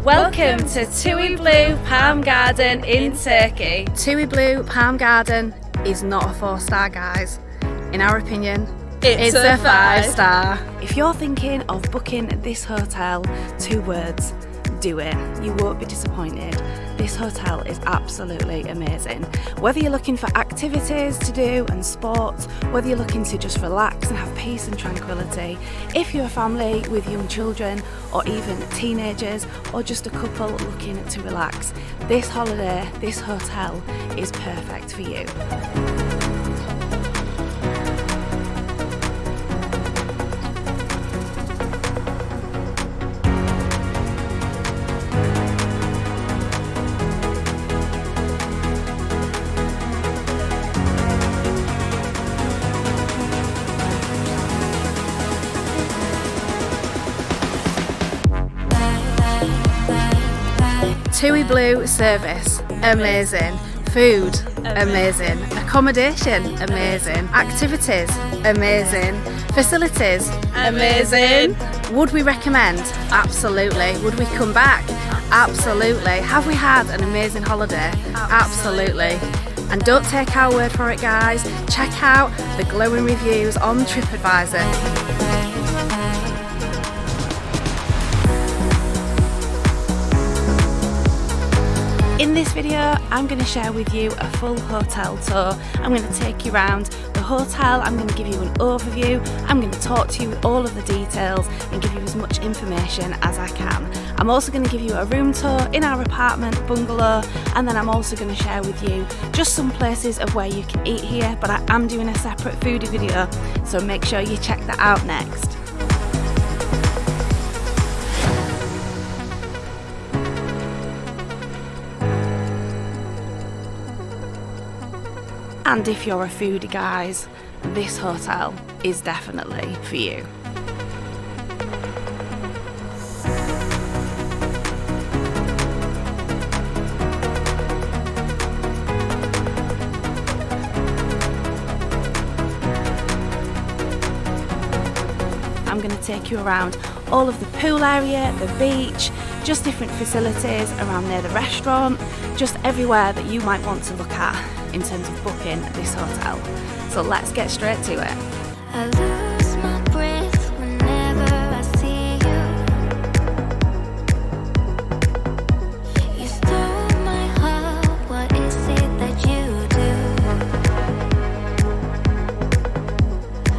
Welcome to TUI BLUE Palm Garden in Turkey. TUI BLUE Palm Garden is not a 4-star, guys. In our opinion, It's a 5-star. If you're thinking of booking this hotel, 2 words, do it. You won't be disappointed. This hotel is absolutely amazing. Whether you're looking for activities to do and sports, whether you're looking to just relax and have peace and tranquility, if you're a family with young children or even teenagers or just a couple looking to relax, this holiday, this hotel is perfect for you. TUI BLUE service, amazing. Food, amazing. Accommodation, amazing. Activities, amazing. Facilities, Amazing. Would we recommend? Absolutely. Would we come back? Absolutely. Have we had an amazing holiday? Absolutely. And don't take our word for it, guys. Check out the glowing reviews on TripAdvisor. In this video, I'm going to share with you a full hotel tour. I'm going to take you around the hotel, I'm going to give you an overview, I'm going to talk to you with all of the details and give you as much information as I can. I'm also going to give you a room tour in our apartment bungalow, and then I'm also going to share with you just some places of where you can eat here, but I am doing a separate foodie video, so make sure you check that out next. And if you're a foodie, guys, this hotel is definitely for you. I'm going to take you around all of the pool area, the beach, just different facilities around near the restaurant, just everywhere that you might want to look at in terms of booking this hotel. So let's get straight to it. I lose my breath whenever I see you. You stole my heart, what is it that you do?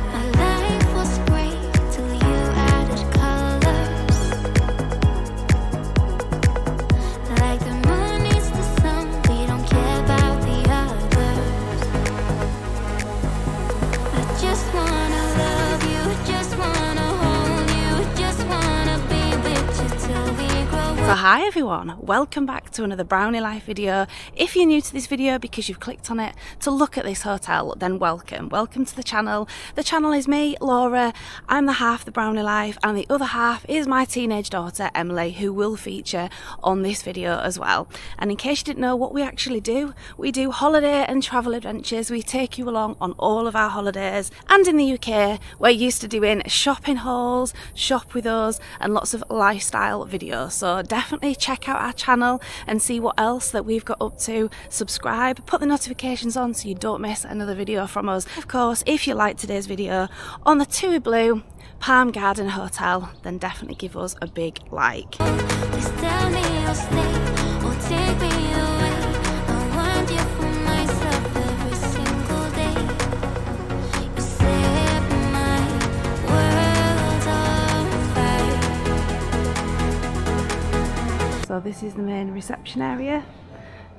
My life was great till you added colors. Like the moon needs the sun, we don't care about the others. I just wanna love you, just wanna hold you, just wanna be with you till we grow So up. hi everyone, welcome back to another Brownie Life video. If you're new to this video because you've clicked on it to look at this hotel, then welcome to the channel. The channel is me, Laura. I'm the half of the Brownie Life, and the other half is my teenage daughter Emily, who will feature on this video as well. And in case you didn't know what we actually do, we do holiday and travel adventures. We take you along on all of our holidays, and in the UK we're used to doing shopping hauls, shop with us, and lots of lifestyle videos. So definitely check out our channel and see what else that we've got up to. Subscribe, put the notifications on so you don't miss another video from us. Of course, if you like today's video on the TUI BLUE Palm Garden Hotel, then definitely give us a big like. Please tell me you'll stay or take me away. I want you for myself every single day. You set my world on fire. So this is the main reception area.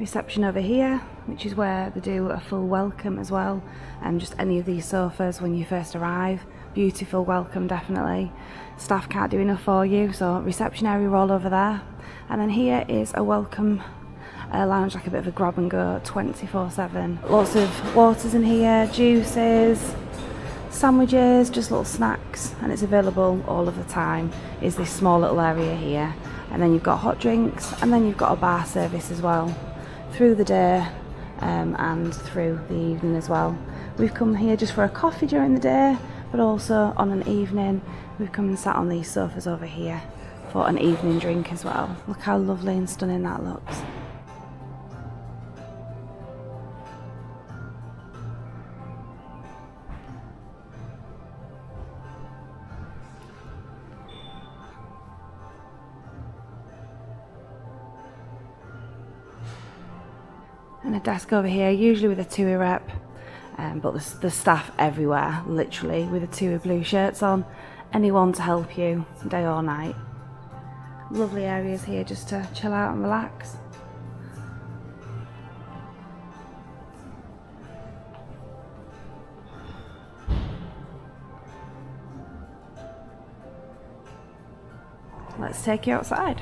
Reception over here, which is where they do a full welcome as well, and just any of these sofas when you first arrive. Beautiful welcome, definitely. Staff can't do enough for you, so reception area all over there. And then here is a welcome lounge, like a bit of a grab and go 24/7. Lots of waters in here, juices, sandwiches, just little snacks, and it's available all of the time. Is this small little area here, and then you've got hot drinks, and then you've got a bar service as well through the day and through the evening as well. We've come here just for a coffee during the day, but also on an evening we've come and sat on these sofas over here for an evening drink as well. Look how lovely and stunning that looks. And a desk over here, usually with a TUI rep, but there's staff everywhere, literally, with the TUI blue shirts on. Anyone to help you, day or night. Lovely areas here just to chill out and relax. Let's take you outside.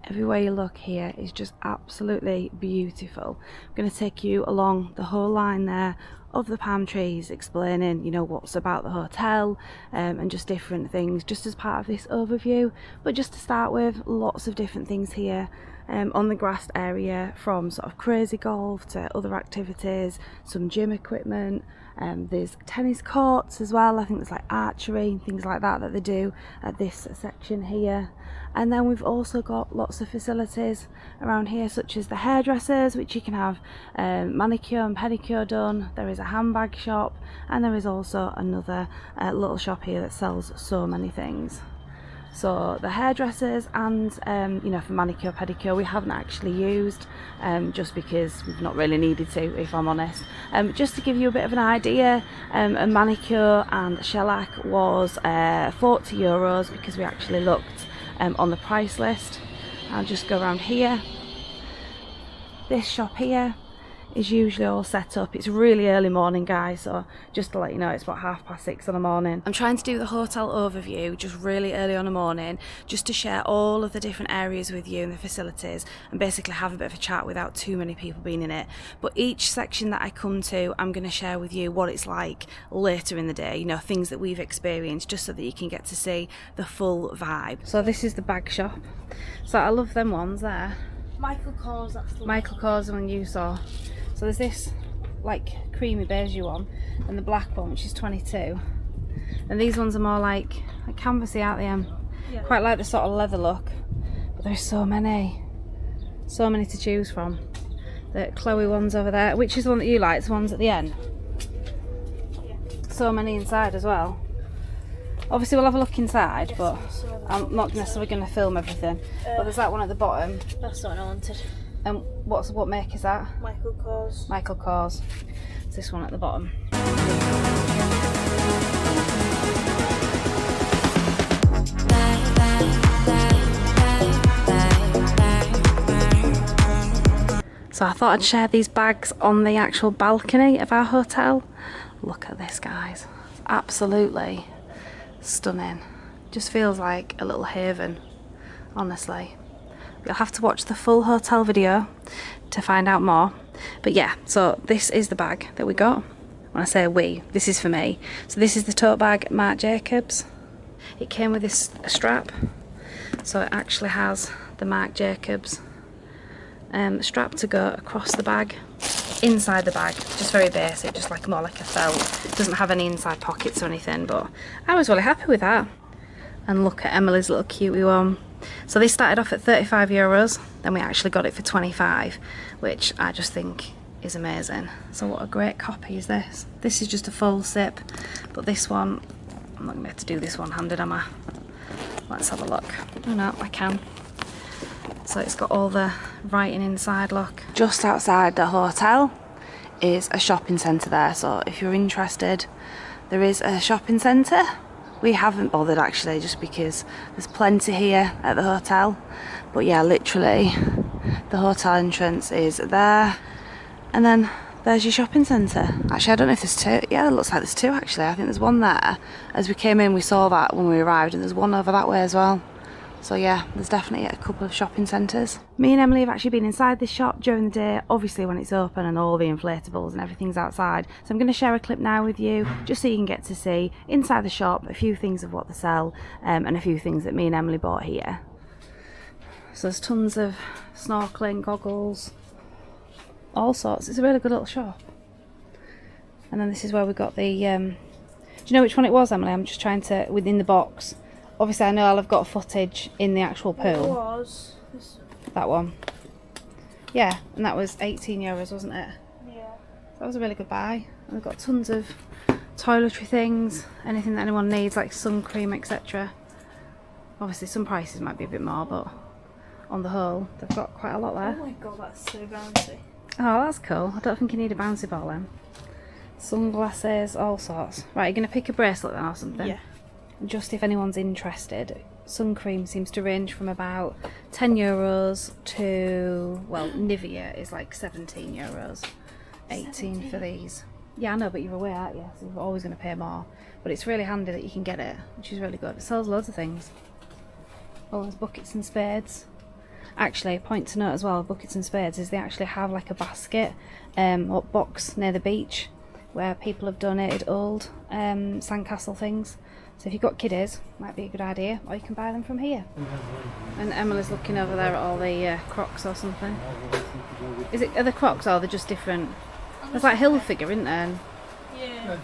Everywhere you look here is just absolutely beautiful. I'm going to take you along the whole line there of the palm trees, explaining, you know, what's about the hotel and just different things, just as part of this overview. But just to start with, lots of different things here on the grassed area, from sort of crazy golf to other activities, some gym equipment. There's tennis courts as well. I think there's like archery and things like that they do at this section here. And then we've also got lots of facilities around here, such as the hairdressers, which you can have manicure and pedicure done. There is a handbag shop, and there is also another little shop here that sells so many things. So the hairdressers and you know, for manicure pedicure we haven't actually used, just because we've not really needed to, if I'm honest. Just to give you a bit of an idea, a manicure and shellac was €40 because we actually looked on the price list. I'll just go around here. This shop here is usually all set up. It's really early morning, guys, so just to let you know, it's about 6:30 in the morning. I'm trying to do the hotel overview just really early on the morning, just to share all of the different areas with you and the facilities, and basically have a bit of a chat without too many people being in it. But each section that I come to, I'm going to share with you what it's like later in the day, you know, things that we've experienced, just so that you can get to see the full vibe. So this is the bag shop. So I love them ones there. Michael Kors, that's the Michael Kors, the one you saw. So there's this like creamy beige one, and the black one, which is 22. And these ones are more like canvassy, aren't they? Yeah. Quite like the sort of leather look. But there's so many to choose from. The Chloe ones over there, which is the one that you like, the ones at the end. Yeah. So many inside as well. Obviously we'll have a look inside, but I'm not necessarily going to film everything. But there's that one at the bottom. That's the one I wanted. And what make is that? Michael Kors. Michael Kors. It's this one at the bottom. So I thought I'd share these bags on the actual balcony of our hotel. Look at this, guys. It's absolutely stunning. Just feels like a little haven, honestly. You'll have to watch the full hotel video to find out more. But yeah, so this is the bag that we got. When I say we, this is for me. So this is the tote bag Marc Jacobs. It came with this strap. So it actually has the Marc Jacobs strap to go across the bag, inside the bag. Just very basic, just like more like a felt. It doesn't have any inside pockets or anything, but I was really happy with that. And look at Emily's little cutie one. So they started off at €35, then we actually got it for 25, which I just think is amazing. So what a great copy is this. This is just a full sip, but this one, I'm not going to be able to do this one-handed, am I? Let's have a look. Oh no, I can. So it's got all the writing inside, look. Just outside the hotel is a shopping centre there, so if you're interested, there is a shopping centre. We haven't bothered actually, just because there's plenty here at the hotel. But yeah, literally the hotel entrance is there, and then there's your shopping centre. Actually, I don't know if there's two. Yeah, it looks like there's two actually. I think there's one there. As we came in, we saw that when we arrived, and there's one over that way as well. So yeah, there's definitely a couple of shopping centres. Me and Emily have actually been inside this shop during the day, obviously when it's open and all the inflatables and everything's outside. So I'm going to share a clip now with you, just so you can get to see inside the shop a few things of what they sell, and a few things that me and Emily bought here. So there's tons of snorkeling goggles, all sorts. It's a really good little shop. And then this is where we got the Do you know which one it was, Emily? I'm just trying to, within the box. Obviously I know I'll have got footage in the actual pool. It was. That one. Yeah, and that was €18, wasn't it? Yeah. That was a really good buy. And we've got tons of toiletry things, anything that anyone needs, like sun cream, etc. Obviously some prices might be a bit more, but on the whole they've got quite a lot there. Oh my god, that's so bouncy. Oh, that's cool. I don't think you need a bouncy ball then. Sunglasses, all sorts. Right, you're going to pick a bracelet then or something? Yeah. Just if anyone's interested, sun cream seems to range from about €10 to, well, Nivea is like €17. 18 for these. Yeah, I know, but you're away, aren't you? So you're always going to pay more. But it's really handy that you can get it, which is really good. It sells loads of things. Oh, there's buckets and spades. Actually, a point to note as well, buckets and spades, is they actually have like a basket or box near the beach where people have donated old sandcastle things. So if you've got kiddies, might be a good idea, or you can buy them from here. And Emily's looking over there at all the Crocs or something. Are the Crocs, or are they just different? There's like Hilfiger, isn't there? Yeah.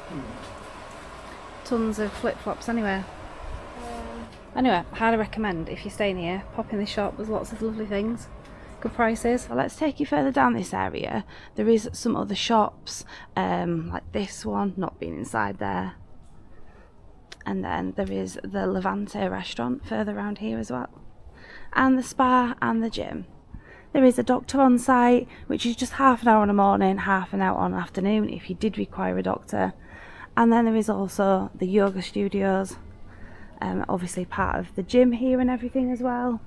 Tons of flip-flops anyway. Anyway, highly recommend if you're staying here, pop in this shop. There's lots of lovely things, good prices. So let's take you further down this area. There is some other shops, like this one, not being inside there. And then there is the Levante restaurant further around here as well, and the spa and the gym. There is a doctor on site, which is just half an hour in the morning, half an hour on the afternoon if you did require a doctor. And then there is also the yoga studios, obviously part of the gym here and everything as well.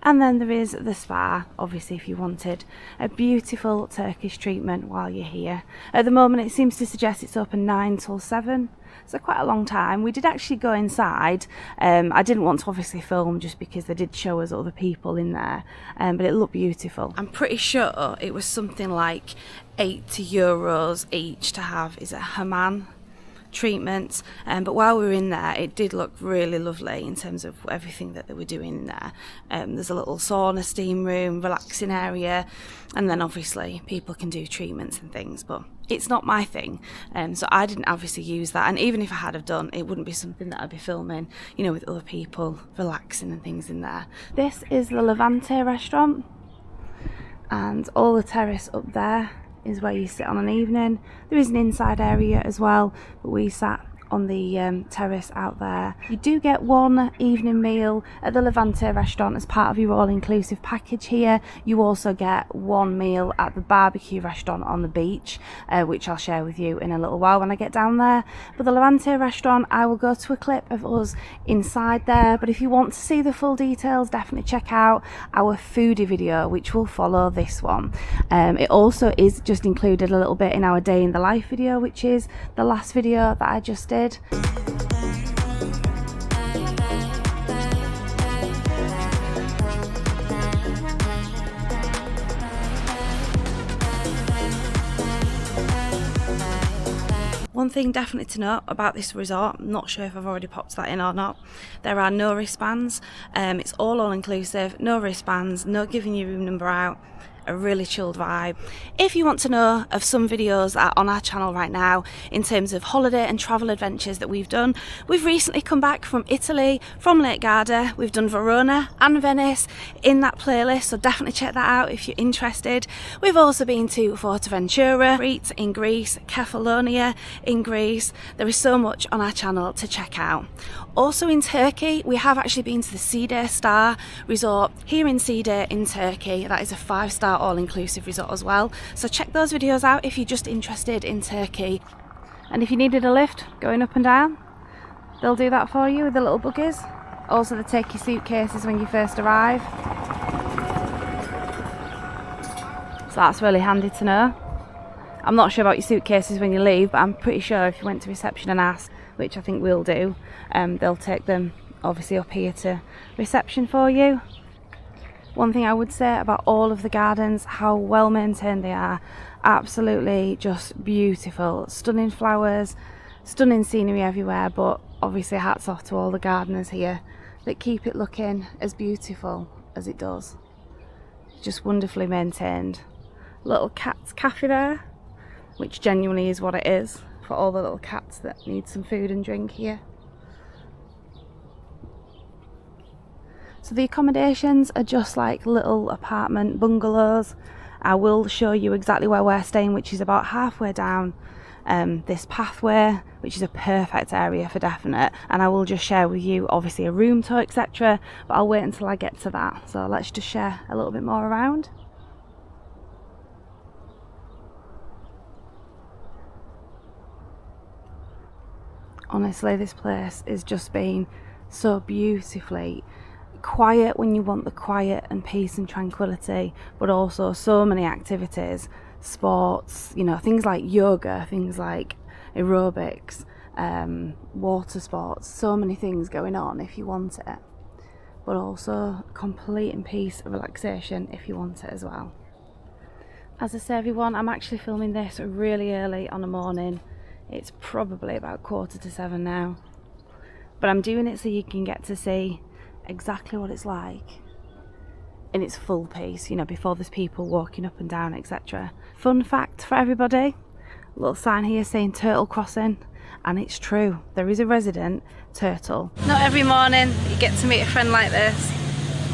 And then there is the spa, obviously if you wanted a beautiful Turkish treatment while you're here. At the moment it seems to suggest it's open 9 till 7, so quite a long time. We did actually go inside. I didn't want to obviously film just because they did show us other people in there, but it looked beautiful. I'm pretty sure it was something like €80 each to have, is it Haman treatments, but while we were in there it did look really lovely in terms of everything that they were doing in there. There's a little sauna, steam room, relaxing area, and then obviously people can do treatments and things, but it's not my thing, so I didn't obviously use that, and even if I had have done, it wouldn't be something that I'd be filming, you know, with other people relaxing and things in there. This is the Levante restaurant, and all the terrace up there is where you sit on an evening. There is an inside area as well, but we sat on the terrace out there. You do get one evening meal at the Levante restaurant as part of your all-inclusive package here. You also get one meal at the barbecue restaurant on the beach, which I'll share with you in a little while when I get down there. But the Levante restaurant, I will go to a clip of us inside there, but if you want to see the full details, definitely check out our foodie video, which will follow this one. It also is just included a little bit in our day in the life video, which is the last video that I just did. One thing definitely to note about this resort, I'm not sure if I've already popped that in or not, there are no wristbands. It's all inclusive, no wristbands, no giving your room number out. A really chilled vibe. If you want to know of some videos that are on our channel right now in terms of holiday and travel adventures that we've done, we've recently come back from Italy, from Lake Garda. We've done Verona and Venice in that playlist, so definitely check that out if you're interested. We've also been to Forteventura, Crete in Greece, Kefalonia in Greece. There is so much on our channel to check out. Also in Turkey, we have actually been to the Side Star Resort here in Side in Turkey. That is a 5-star all-inclusive resort as well, so check those videos out if you're just interested in Turkey. And if you needed a lift going up and down, they'll do that for you with the little buggies. Also, they take your suitcases when you first arrive, so that's really handy to know. I'm not sure about your suitcases when you leave, but I'm pretty sure if you went to reception and asked, which I think we'll do, they'll take them obviously up here to reception for you. One thing I would say about all of the gardens, how well maintained they are. Absolutely just beautiful, stunning flowers, stunning scenery everywhere, but obviously hats off to all the gardeners here that keep it looking as beautiful as it does. Just wonderfully maintained. Little cat's cafe there, which genuinely is what it is, for all the little cats that need some food and drink here. So the accommodations are just like little apartment bungalows. I will show you exactly where we're staying, which is about halfway down this pathway, which is a perfect area for definite, and I will just share with you obviously a room tour, etc., but I'll wait until I get to that. So let's just share a little bit more around. Honestly, this place is just being so beautifully quiet when you want the quiet and peace and tranquility, but also so many activities, sports, you know, things like yoga, things like aerobics, water sports, so many things going on if you want it, but also complete and peace and relaxation if you want it as well. As I say everyone, I'm actually filming this really early on a morning. It's probably about 7:15 now, but I'm doing it so you can get to see exactly what it's like in its full piece, you know, before there's people walking up and down, etc. Fun fact for everybody, a little sign here saying turtle crossing, and it's true, there is a resident turtle. Not every morning you get to meet a friend like this.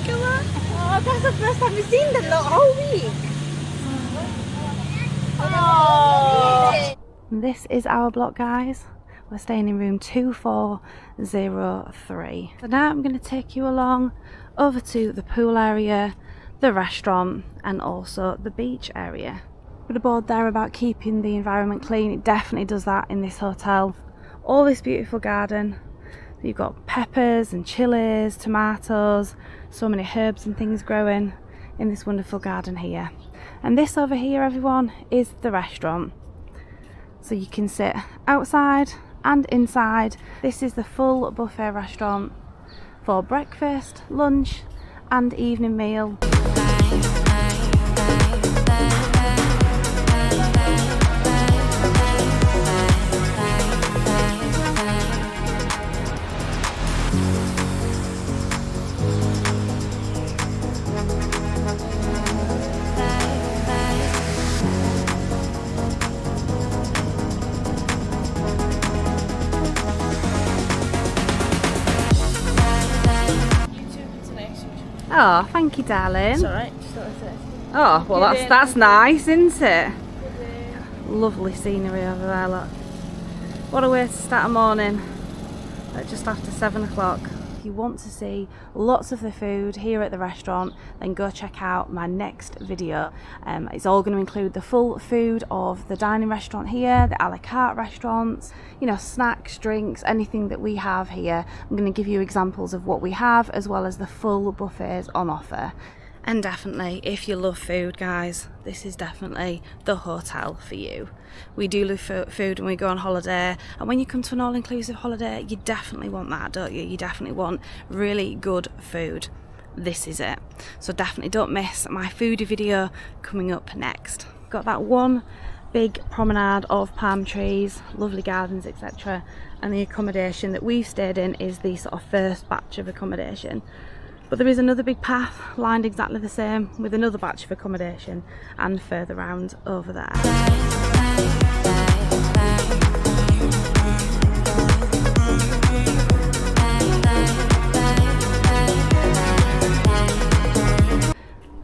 Come on. Oh, that's the first time we've seen them the whole week. Oh. This is our block, guys. We're staying in room 2403. So now I'm going to take you along over to the pool area, the restaurant, and also the beach area. With a board there about keeping the environment clean, it definitely does that in this hotel. All this beautiful garden. You've got peppers and chilies, tomatoes, so many herbs and things growing in this wonderful garden here. And this over here, everyone, is the restaurant. So you can sit outside and inside. This is the full buffet restaurant for breakfast, lunch and evening meal. Oh, thank you, darling. It's alright. Oh, well, that's nice, isn't it? Lovely scenery over there, look. What a way to start a morning at just after 7 o'clock. If you want to see lots of the food here at the restaurant, then go check out my next video. It's all going to include the full food of the dining restaurant here, the a la carte restaurants, you know, snacks, drinks, anything that we have here. I'm going to give you examples of what we have, as well as the full buffets on offer. And definitely, if you love food, guys, this is definitely the hotel for you. We do love food when we go on holiday, and when you come to an all-inclusive holiday, you definitely want that, don't you? You definitely want really good food. This is it. So definitely don't miss my foodie video coming up next. Got that one big promenade of palm trees, lovely gardens, etc. And the accommodation that we've stayed in is the sort of first batch of accommodation. But there is another big path lined exactly the same with another batch of accommodation and further round over there.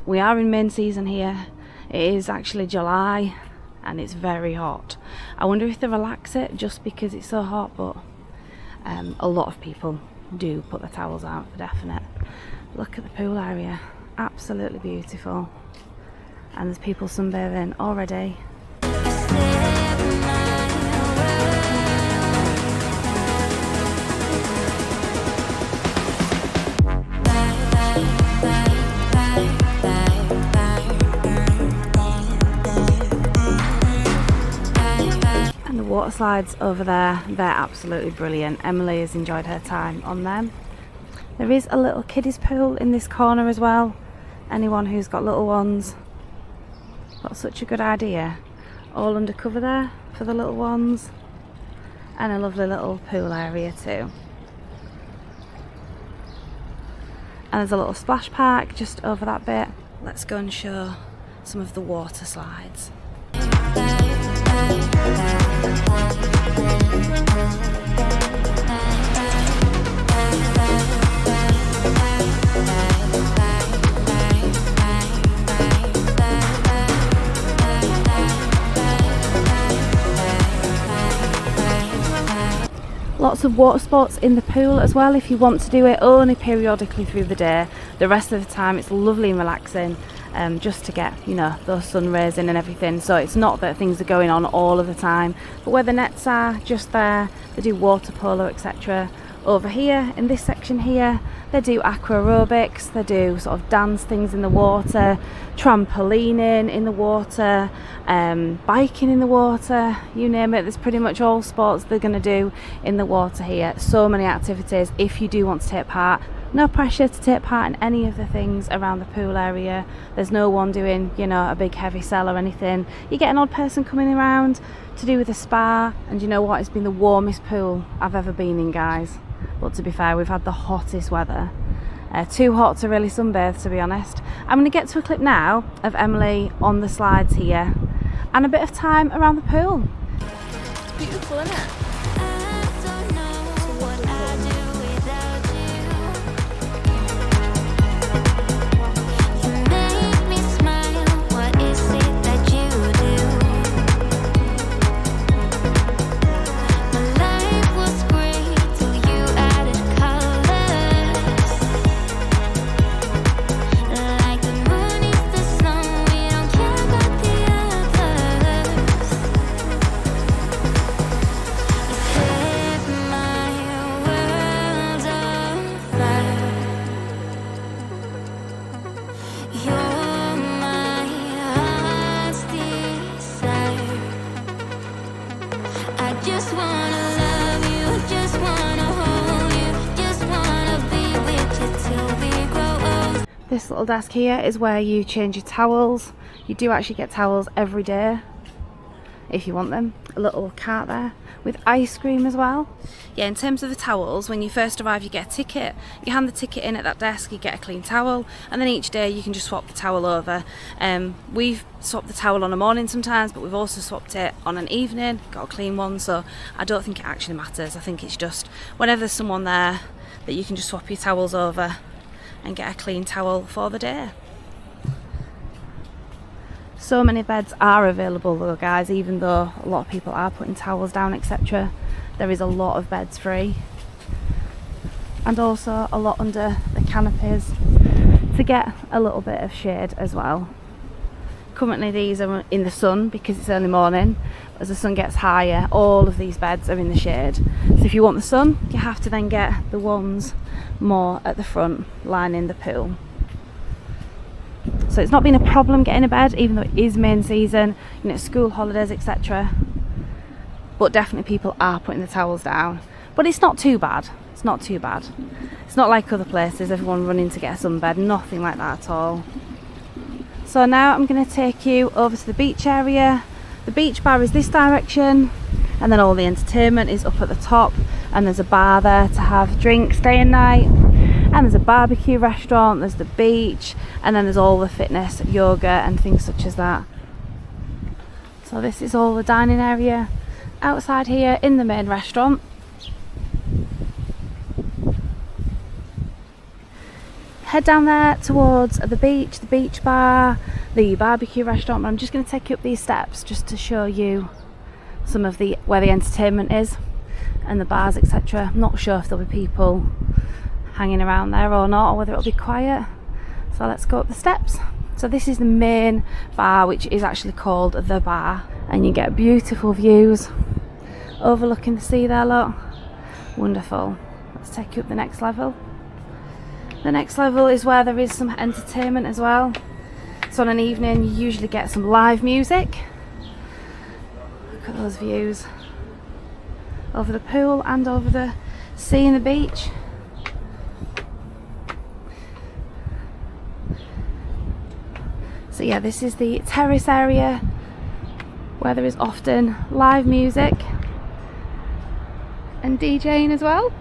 We are in main season here. It is actually July and it's very hot. I wonder if they relax it just because it's so hot, but a lot of people do put the towels out for definite. Look at the pool area, absolutely beautiful, and there's people sunbathing already. And the water slides over there, they're absolutely brilliant. Emily has enjoyed her time on them. There is a little kiddies pool in this corner as well. Anyone who's got little ones, got such a good idea. All under cover there for the little ones, and a lovely little pool area too. And there's a little splash park just over that bit. Let's go and show some of the water slides. Lots of water sports in the pool as well if you want to do it, only periodically through the day. The rest of the time it's lovely and relaxing, just to get, you know, those sun rays in and everything. So it's not that things are going on all of the time, but where the nets are, just there, they do water polo, etc. Over here in this section here, they do aqua aerobics, they do sort of dance things in the water, trampolining in the water, biking in the water, you name it. There's pretty much all sports they're going to do in the water here. So many activities if you do want to take part. No pressure to take part in any of the things around the pool area. There's no one doing, you know, a big heavy sell or anything. You get an odd person coming around to do with a spa, and you know what, it's been the warmest pool I've ever been in, guys. But to be fair, we've had the hottest weather. Too hot to really sunbathe, to be honest. I'm going to get to a clip now of Emily on the slides here and a bit of time around the pool. It's beautiful, isn't it? I don't know what I'd do without you. You make me smile. What is it that you do? My life was great till you added colors. Like the moon is the sun, we don't care about the others. You set my world on fire. You're my heart's desire. I just wanna love you, just wanna hold you, just wanna be with you till we grow old. This little desk here is where you change your towels. You do actually get towels every day if you want them. A little cart there with ice cream as well. Yeah, in terms of the towels, when you first arrive you get a ticket. You hand the ticket in at that desk, you get a clean towel, and then each day you can just swap the towel over. We've swapped the towel on a morning sometimes, but we've also swapped it on an evening, got a clean one, so I don't think it actually matters. I think it's just whenever there's someone there that you can just swap your towels over and get a clean towel for the day. So many beds are available though, guys, even though a lot of people are putting towels down, etc. There is a lot of beds free, and also a lot under the canopies to get a little bit of shade as well. Currently these are in the sun because it's early morning. As the sun gets higher, all of these beds are in the shade. So if you want the sun, you have to then get the ones more at the front lining the pool. So it's not been a problem getting a bed, even though it is main season, you know, school holidays, etc. But definitely people are putting the towels down. But it's not too bad. It's not too bad. It's not like other places, everyone running to get a sunbed, nothing like that at all. So now I'm going to take you over to the beach area. The beach bar is this direction, and then all the entertainment is up at the top, and there's a bar there to have drinks day and night, and there's a barbecue restaurant, there's the beach, and then there's all the fitness, yoga and things such as that. So this is all the dining area outside here in the main restaurant. Head down there towards the beach bar, the barbecue restaurant. But I'm just going to take you up these steps just to show you some of the where the entertainment is and the bars, etc. I'm not sure if there'll be people hanging around there or not, or whether it'll be quiet. So let's go up the steps. So this is the main bar, which is actually called the bar, and you get beautiful views overlooking the sea there, look. Wonderful. Let's take you up the next level. The next level is where there is some entertainment as well. So on an evening you usually get some live music. Look at those views over the pool and over the sea and the beach. So yeah, this is the terrace area where there is often live music and DJing as well.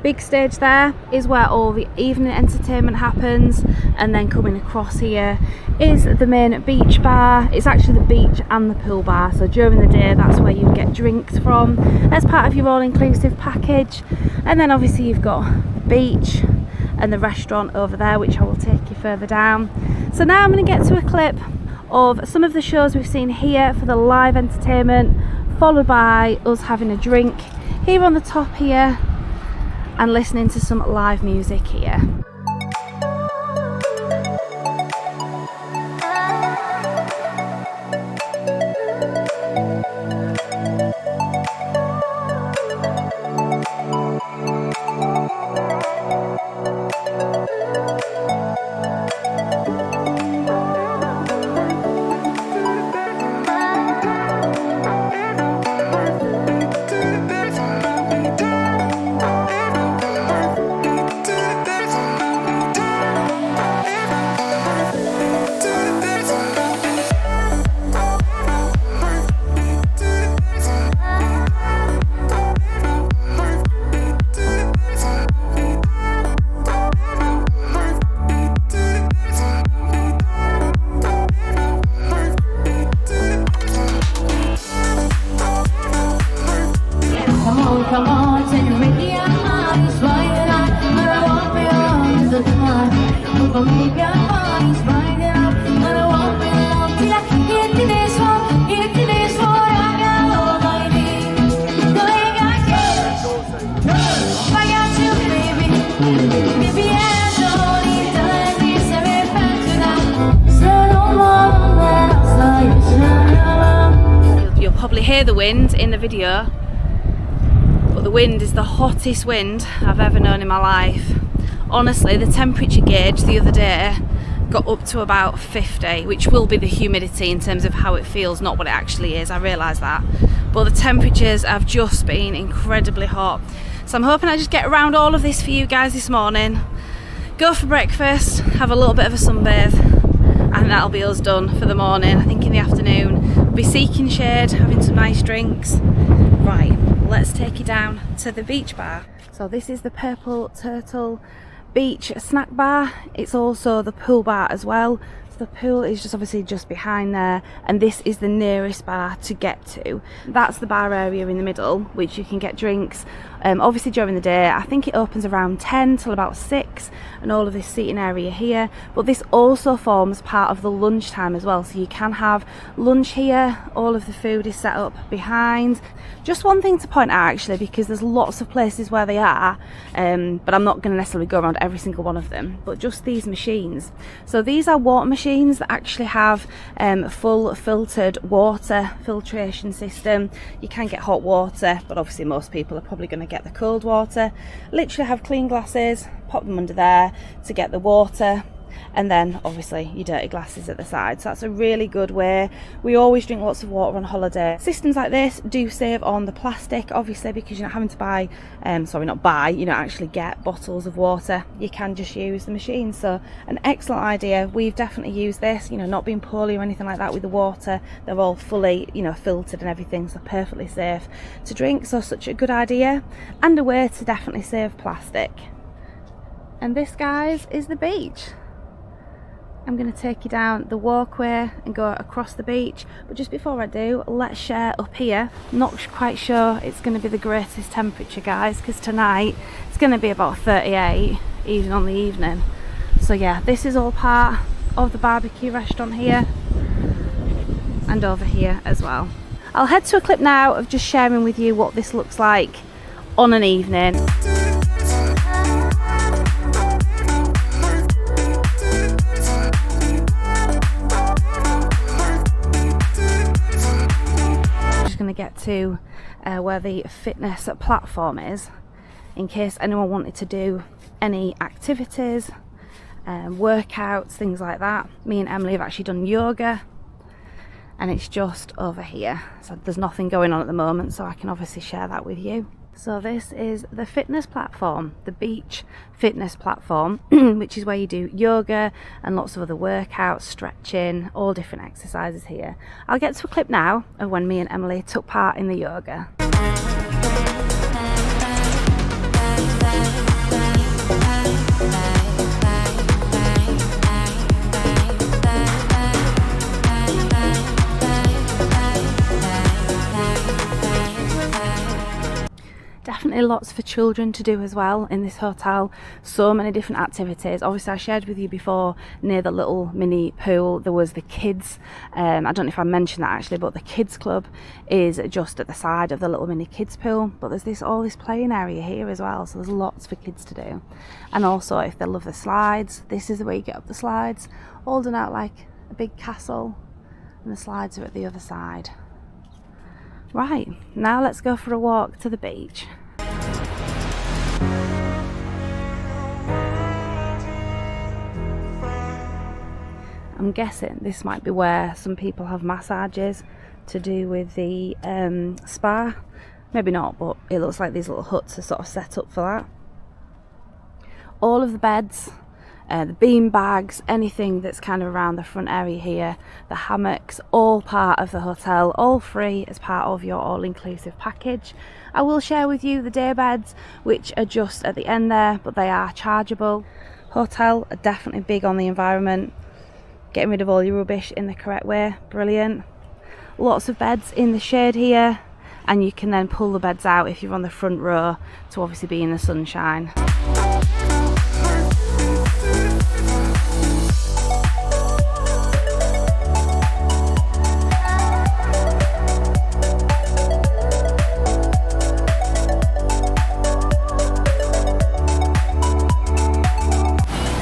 big stage there is where all the evening entertainment happens, and then coming across here is the main beach bar. It's actually the beach and the pool bar, so during the day that's where you get drinks from as part of your all-inclusive package. And then obviously you've got the beach and the restaurant over there, which I will take you further down. So now I'm going to get to a clip of some of the shows we've seen here for the live entertainment, followed by us having a drink here on the top here and listening to some live music here. You'll probably hear the wind in the video, but the wind is the hottest wind I've ever known in my life. Honestly, the temperature gauge the other day got up to about 50, which will be the humidity in terms of how it feels, not what it actually is, I realise that. But the temperatures have just been incredibly hot. So I'm hoping I just get around all of this for you guys this morning. Go for breakfast, have a little bit of a sunbathe, and that'll be us done for the morning. I think in the afternoon we'll be seeking shade, having some nice drinks. Right, let's take you down to the beach bar. So this is the Purple Turtle beach snack bar. It's also the pool bar as well. So the pool is just obviously just behind there, and this is the nearest bar to get to. That's the bar area in the middle, which you can get drinks obviously during the day. I think it opens around 10 till about 6, and all of this seating area here, but this also forms part of the lunchtime as well, so you can have lunch here. All of the food is set up behind. Just one thing to point out actually, because there's lots of places where they are, but I'm not going to necessarily go around every single one of them, but just these machines. So these are water machines that actually have full filtered water filtration system. You can get hot water, but obviously most people are probably going to get the cold water. Literally have clean glasses, pop them under there to get the water, and then obviously your dirty glasses at the side. So that's a really good way. We always drink lots of water on holiday. Systems like this do save on the plastic, obviously, because you're not having to buy you don't actually get bottles of water. You can just use the machine. So an excellent idea. We've definitely used this, not being poorly or anything like that with the water. They're all fully filtered and everything, so perfectly safe to drink. So such a good idea, and a way to definitely save plastic. And this, guys, is the beach. I'm going to take you down the walkway and go across the beach, but just before I do, let's share up here. Not quite sure it's going to be the greatest temperature, guys, because tonight it's going to be about 38 even on the evening. So yeah, this is all part of the barbecue restaurant here, and over here as well. I'll head to a clip now of just sharing with you what this looks like on an evening. Going to get to where the fitness platform is, in case anyone wanted to do any activities, workouts, things like that. Me and Emily have actually done yoga, and it's just over here. So there's nothing going on at the moment, so I can obviously share that with you. So this is the fitness platform, the beach fitness platform, which is where you do yoga and lots of other workouts, stretching, all different exercises here. I'll get to a clip now of when me and Emily took part in the yoga. Definitely lots for children to do as well in this hotel. So many different activities. Obviously I shared with you before, near the little mini pool there was the kids, I don't know if I mentioned that actually, but the kids club is just at the side of the little mini kids pool. But there's all this playing area here as well, so there's lots for kids to do. And also if they love the slides, this is the way you get up the slides, holding out like a big castle, and the slides are at the other side. Right, now let's go for a walk to the beach. I'm guessing this might be where some people have massages to do with the spa. Maybe not, but it looks like these little huts are sort of set up for that. All of the beds, the bean bags, anything that's kind of around the front area here, the hammocks, all part of the hotel, all free as part of your all-inclusive package. I will share with you the day beds, which are just at the end there, but they are chargeable. Hotel are definitely big on the environment, getting rid of all your rubbish in the correct way. Brilliant. Lots of beds in the shade here, and you can then pull the beds out if you're on the front row to obviously be in the sunshine.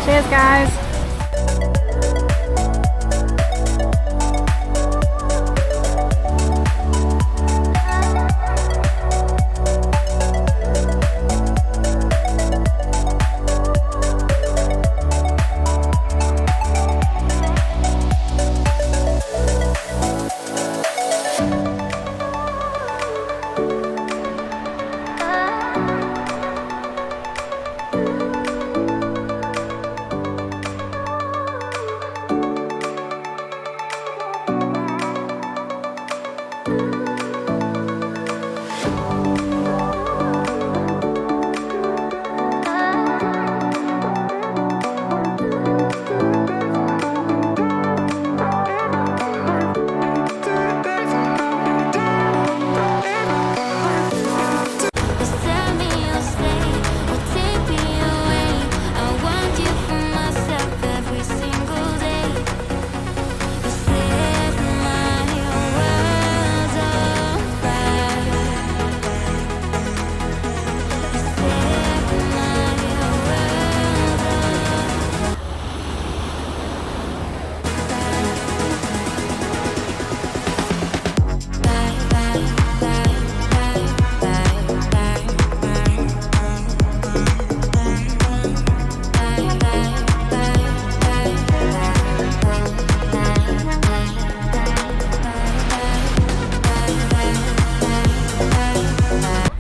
Cheers guys!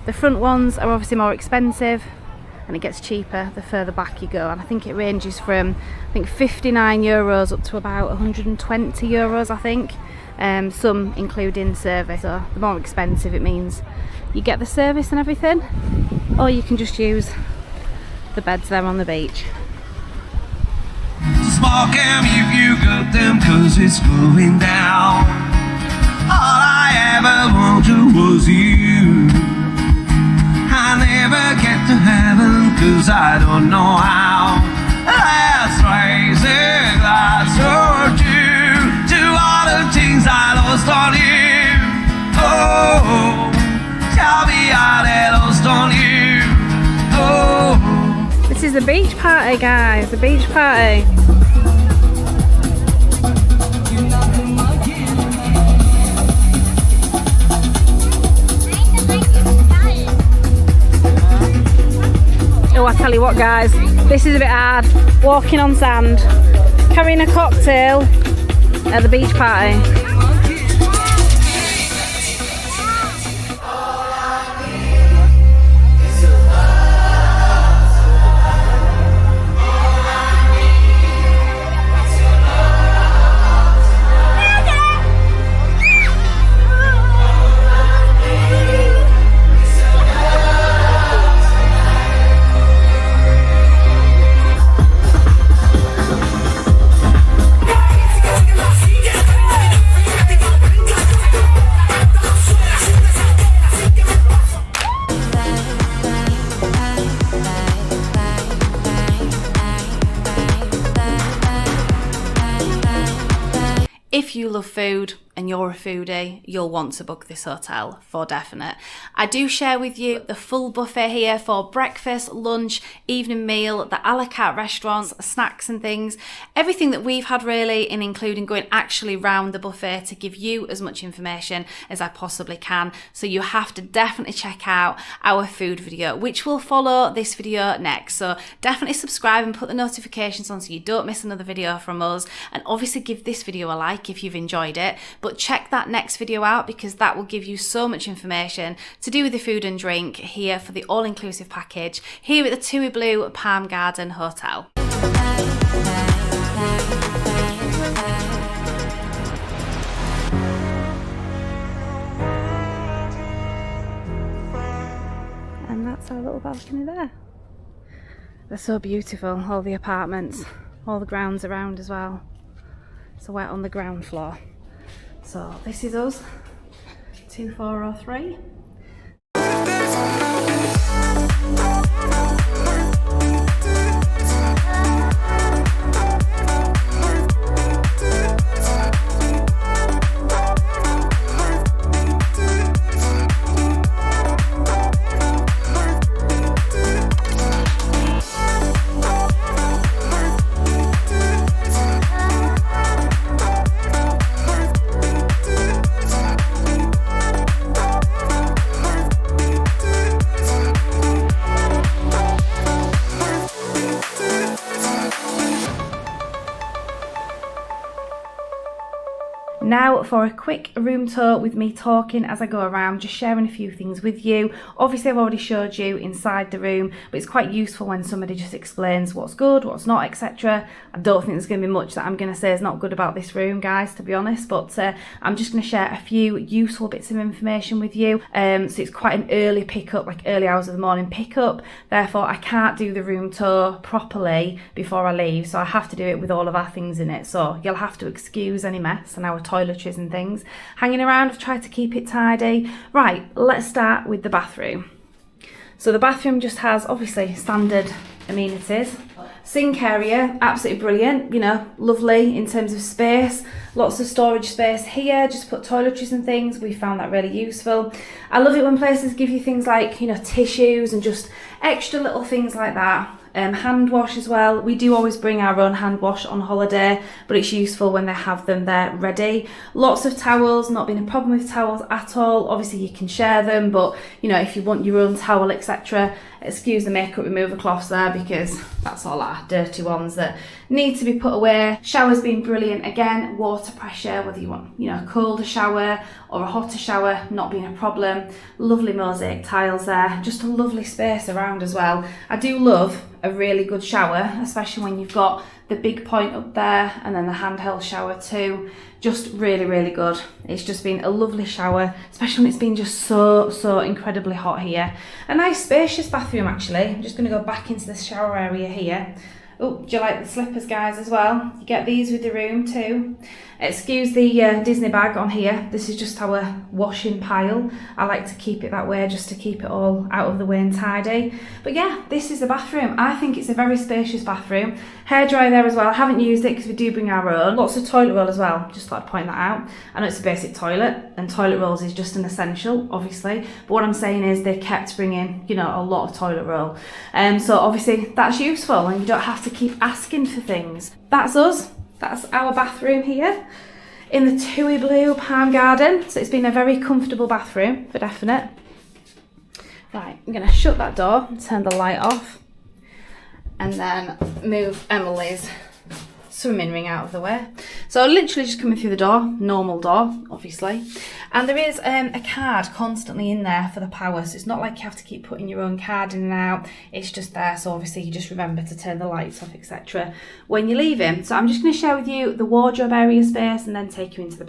The front ones are obviously more expensive, and it gets cheaper the further back you go, and I think it ranges from €59 up to about €120 I think, some including service. So the more expensive it means you get the service and everything, or you can just use the beds there on the beach. Small cam if you got them, cause it's going down. All I ever wanted was you. I never get to heaven cause I don't know how. Let's raise a glass or two to all the things I lost on you. Oh, tell me I lost on you. Oh. This is the beach party, guys, the beach party. Oh, I tell you what guys, this is a bit hard, walking on sand, carrying a cocktail at the beach party. love food and you're a foodie, you'll want to book this hotel for definite. I do share with you the full buffet here for breakfast, lunch, evening meal, the a la carte restaurants, snacks and things, everything that we've had really, and including going actually round the buffet to give you as much information as I possibly can. So you have to definitely check out our food video, which will follow this video next. So definitely subscribe and put the notifications on so you don't miss another video from us, and obviously give this video a like if you've enjoyed it. But check that next video out because that will give you so much information to do with the food and drink here for the all-inclusive package here at the TUI BLUE Palm Garden Hotel. And that's our little balcony there. They're so beautiful, all the apartments, all the grounds around as well. So we're on the ground floor. So this is us, 2403. Now for a quick room tour with me talking as I go around, just sharing a few things with you. Obviously I've already showed you inside the room, but it's quite useful when somebody just explains what's good, what's not, etc. I don't think there's going to be much that I'm going to say is not good about this room, guys, to be honest, but I'm just going to share a few useful bits of information with you. So it's quite an early pickup, like early hours of the morning pickup, therefore I can't do the room tour properly before I leave, so I have to do it with all of our things in it. So you'll have to excuse any mess and our toiletries and things hanging around. I've tried to keep it tidy. Right, let's start with the bathroom. So the bathroom just has obviously standard amenities. Sink area, absolutely brilliant, you know, lovely in terms of space. Lots of storage space here, just put toiletries and things. We found that really useful. I love it when places give you things like, you know, tissues and just extra little things like that. Hand wash as well. We do always bring our own hand wash on holiday, but it's useful when they have them there ready. Lots of towels, not been a problem with towels at all. Obviously you can share them, but you know, if you want your own towel, etc., excuse the makeup remover cloths there because that's all our dirty ones that need to be put away. Shower's been brilliant again, water pressure, whether you want, you know, a colder shower or a hotter shower, not being a problem. Lovely mosaic tiles there, just a lovely space around as well. I do love a really good shower, especially when you've got the big point up there and then the handheld shower too. Just really, really good. It's just been a lovely shower, especially when it's been just so incredibly hot here. A nice spacious bathroom actually. I'm just going to go back into the shower area here. Oh, do you like the slippers, guys, as well? You get these with the room too. Excuse the Disney bag on here. This is just our washing pile. I like to keep it that way just to keep it all out of the way and tidy. But yeah, this is the bathroom. I think it's a very spacious bathroom. Hairdryer there as well. I haven't used it because we do bring our own. Lots of toilet roll as well. Just thought I'd point that out. I know it's a basic toilet and toilet rolls is just an essential, obviously. But what I'm saying is they kept bringing, you know, a lot of toilet roll. So obviously that's useful and you don't have to keep asking for things. That's us. That's our bathroom here in the TUI BLUE Palm Garden. So it's been a very comfortable bathroom for definite. Right, I'm going to shut that door and turn the light off and then move Emily's swimming ring out of the way. So literally just coming through the door, normal door obviously, and there is a card constantly in there for the power, so it's not like you have to keep putting your own card in and out, it's just there, so obviously you just remember to turn the lights off, etc. when you're leaving. So I'm just going to share with you the wardrobe area space and then take you into the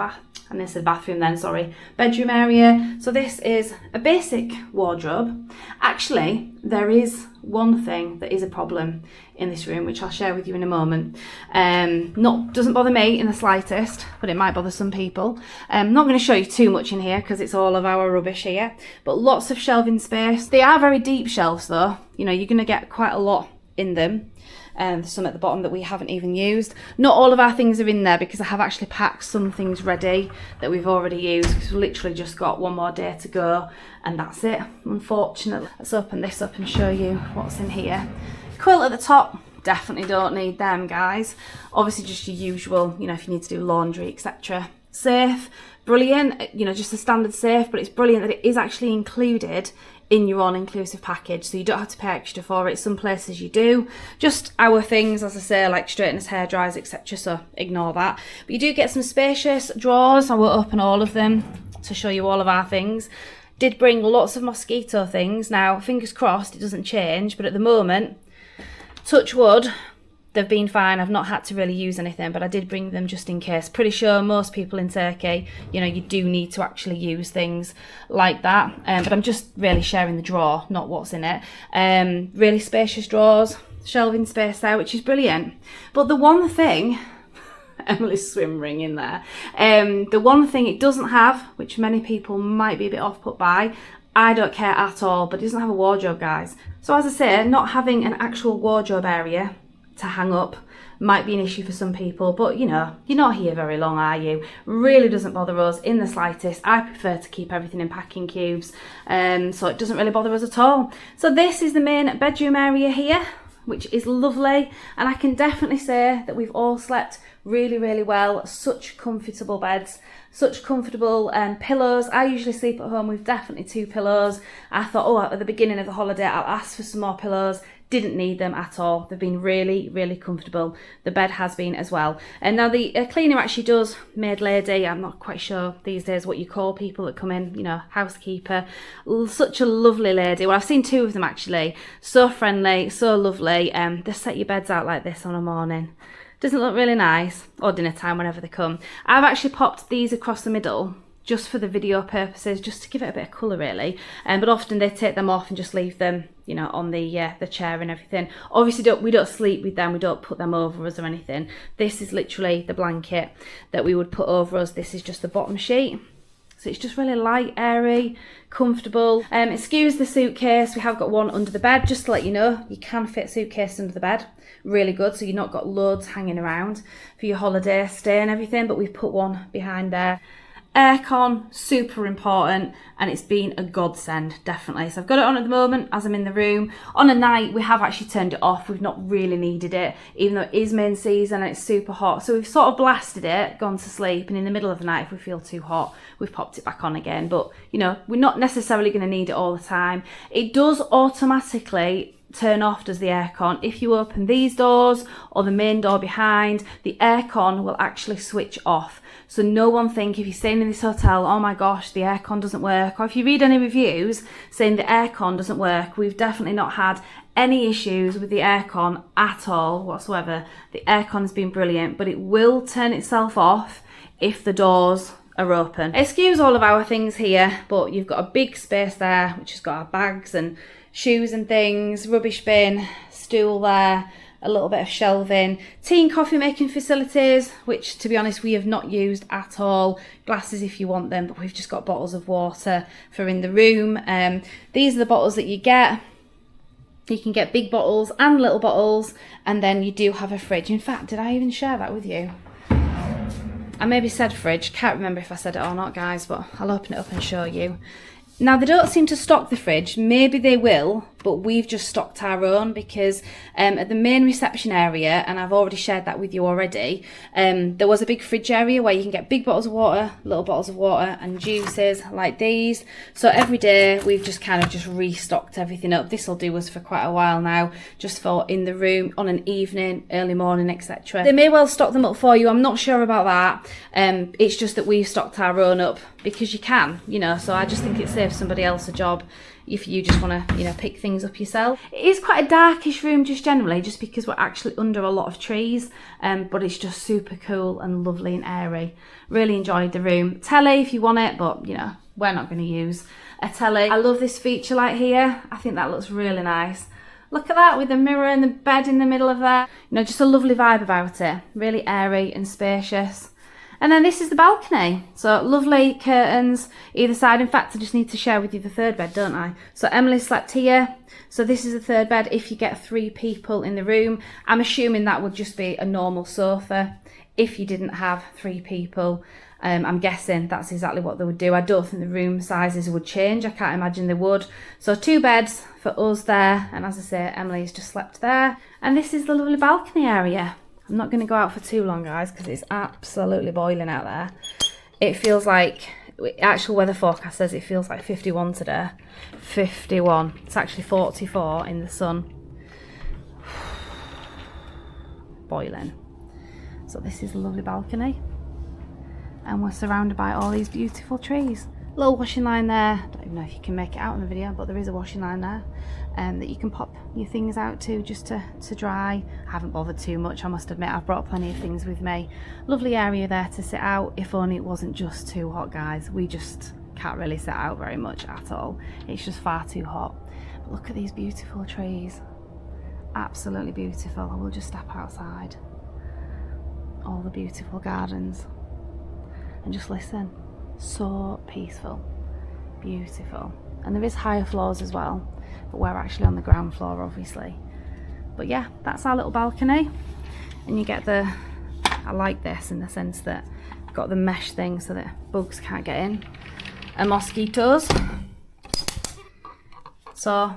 bedroom area. So this is a basic wardrobe. Actually, there is one thing that is a problem in this room, which I'll share with you in a moment. Doesn't bother me in the slightest, but it might bother some people. I'm not going to show you too much in here because it's all of our rubbish here, but lots of shelving space. They are very deep shelves though, you know, you're going to get quite a lot in them. There's some at the bottom that we haven't even used. Not all of our things are in there because I have actually packed some things ready that we've already used, because we've literally just got one more day to go and that's it, unfortunately. Let's open this up and show you what's in here. Quilt at the top, definitely don't need them, guys. Obviously just your usual, you know, if you need to do laundry, etc. Safe, brilliant, you know, just a standard safe, but it's brilliant that it is actually included in your all-inclusive package, so you don't have to pay extra for it. Some places you do. Just our things, as I say, like straighteners, hair dryers, etc., so ignore that. But you do get some spacious drawers. I won't open all of them to show you all of our things. Did bring lots of mosquito things. Now, fingers crossed it doesn't change, but at the moment, touch wood, they've been fine. I've not had to really use anything, but I did bring them just in case. Pretty sure most people in Turkey, you know, you do need to actually use things like that. But I'm just really sharing the drawer, not what's in it. Really spacious drawers, shelving space there, which is brilliant. But the one thing, Emily's swim ring in there. The one thing it doesn't have, which many people might be a bit off put by, I don't care at all, but it doesn't have a wardrobe, guys. So as I say, not having an actual wardrobe area to hang up might be an issue for some people, but you know, you're not here very long, are you? Really doesn't bother us in the slightest. I prefer to keep everything in packing cubes, so it doesn't really bother us at all. So this is the main bedroom area here, which is lovely, and I can definitely say that we've all slept really, really well. Such comfortable beds, such comfortable pillows. I usually sleep at home with definitely 2 pillows. I thought, oh, at the beginning of the holiday I'll ask for some more pillows. Didn't need them at all. They've been really, really comfortable. The bed has been as well. And now the cleaner actually does maid lady. I'm not quite sure these days what you call people that come in, you know, housekeeper. Such a lovely lady. Well, I've seen 2 of them actually. So friendly, so lovely. They set your beds out like this on a morning. Doesn't look really nice, or dinner time, whenever they come. I've actually popped these across the middle just for the video purposes, just to give it a bit of colour really. But often they take them off and just leave them, you know, on the chair and everything. Obviously we don't sleep with them, we don't put them over us or anything. This is literally the blanket that we would put over us. This is just the bottom sheet. So it's just really light, airy, comfortable. Excuse the suitcase, we have got one under the bed, just to let you know, you can fit suitcase under the bed. Really good, so you've not got loads hanging around for your holiday stay and everything, but we've put one behind there. Aircon, super important, and it's been a godsend, definitely. So I've got it on at the moment as I'm in the room. On a night, we have actually turned it off. We've not really needed it, even though it is main season and it's super hot. So we've sort of blasted it, gone to sleep, and in the middle of the night, if we feel too hot, we've popped it back on again. But, you know, we're not necessarily going to need it all the time. It does automatically turn off, does the aircon. If you open these doors or the main door behind, the aircon will actually switch off. So no one think if you're staying in this hotel, oh my gosh, the aircon doesn't work. Or if you read any reviews saying the aircon doesn't work, we've definitely not had any issues with the aircon at all whatsoever. The aircon has been brilliant, but it will turn itself off if the doors are open. Excuse all of our things here, but you've got a big space there, which has got our bags and shoes and things, rubbish bin, stool there, a little bit of shelving, tea and coffee making facilities, which to be honest we have not used at all. Glasses if you want them, but we've just got bottles of water for in the room. These are the bottles that you get. You can get big bottles and little bottles, and then you do have a fridge. In fact, did I even share that with you? I maybe said fridge, can't remember if I said it or not, guys, but I'll open it up and show you. Now, they don't seem to stock the fridge. Maybe they will, but we've just stocked our own because at the main reception area, and I've already shared that with you already, there was a big fridge area where you can get big bottles of water, little bottles of water and juices like these. So every day we've just kind of just restocked everything up. This will do us for quite a while now, just for in the room on an evening, early morning, etc. They may well stock them up for you. I'm not sure about that. It's just that we've stocked our own up because you can, you know, so I just think it saves somebody else a job if you just want to, you know, pick things up yourself. It is quite a darkish room just generally, just because we're actually under a lot of trees, but it's just super cool and lovely and airy. Really enjoyed the room. Telly if you want it, but you know, we're not going to use a telly. I love this feature light here. I think that looks really nice. Look at that with the mirror and the bed in the middle of there. You know, just a lovely vibe about it. Really airy and spacious. And then this is the balcony. So lovely curtains either side. In fact, I just need to share with you the third bed, don't I? So Emily slept here. So this is the third bed if you get 3 people in the room. I'm assuming that would just be a normal sofa if you didn't have 3 people. I'm guessing that's exactly what they would do. I don't think the room sizes would change. I can't imagine they would. So 2 beds for us there. And as I say, Emily's just slept there. And this is the lovely balcony area. I'm not going to go out for too long, guys, because it's absolutely boiling out there. It feels like, actual weather forecast says it feels like 51 today. 51. It's actually 44 in the sun. Boiling. So this is the lovely balcony. And we're surrounded by all these beautiful trees. Little washing line there. I don't even know if you can make it out in the video, but there is a washing line there that you can pop your things out to just to dry. I haven't bothered too much, I must admit. I've brought plenty of things with me. Lovely area there to sit out, if only it wasn't just too hot, guys. We just can't really sit out very much at all. It's just far too hot. But look at these beautiful trees. Absolutely beautiful. I will just step outside. All the beautiful gardens. And just listen. So peaceful. Beautiful. And there is higher floors as well, but we're actually on the ground floor, obviously. But yeah, that's our little balcony. And you get the, I like this in the sense that you've got the mesh thing so that bugs can't get in, and mosquitoes. So